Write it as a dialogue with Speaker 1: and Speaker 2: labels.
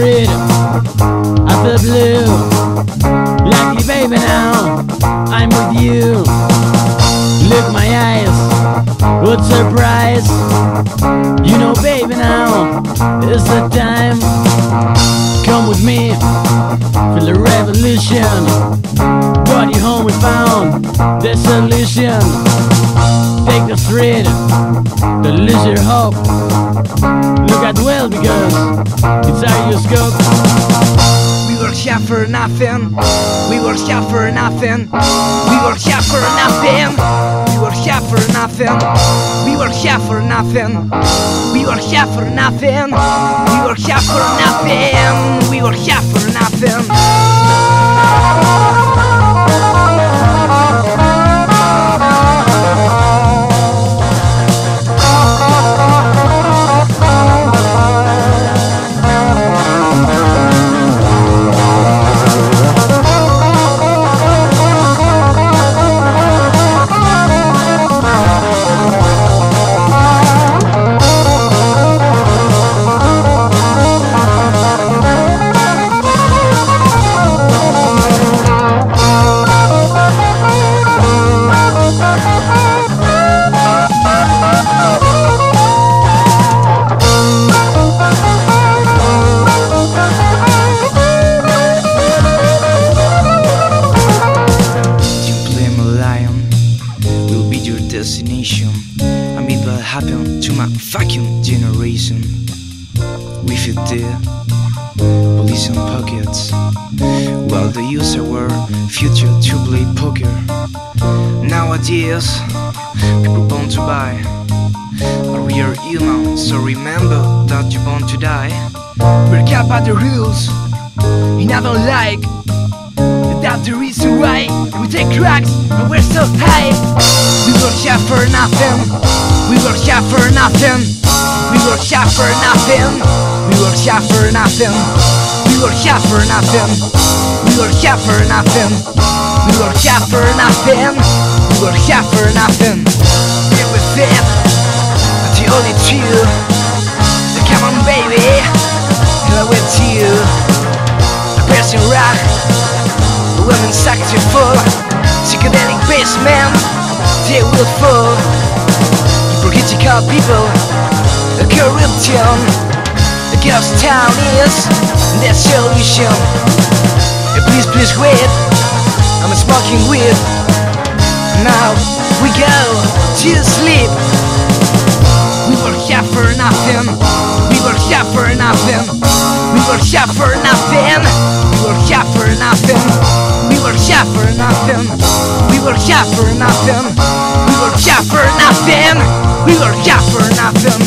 Speaker 1: street, I feel blue. Luckily baby now, I'm with you. Look my eyes, what surprise. You know baby now, it's the time. Come with me, feel the revolution. Brought you home, we found the solution. Take the street, don't lose your hope. Look at well because it's our your scope.
Speaker 2: We work here for nothing. We work here for nothing. We work here for nothing. We work here for nothing. We work here for nothing. We work here for nothing. We work here for nothing. We work here for nothing. Destination. I mean what happened to my fucking generation. We fit there, police in pockets, while they use our future to play poker. Nowadays, people born to buy are real human, so remember that you're born to die. We're kept by the rules, and I don't like that's the reason why we take drugs and we're so high. We work here for nothing. We work here for nothing. We work here for nothing. We work here for nothing. We work here for nothing. We work here for nothing. We work here for nothing. We work here for nothing. Here with it, the only two. Come on baby, hello with you. A person rock. Women's sector full, psychedelic basement, they will fall. Hypocritical people, a corruption. A ghost town is the solution. Please, please wait, I'm smoking weed. Now we go to sleep. We work here for nothing. We work here for nothing. We work here for nothing. We work here for nothing. We work here for nothing. We work here for nothing. We work here for nothing. We work here for nothing.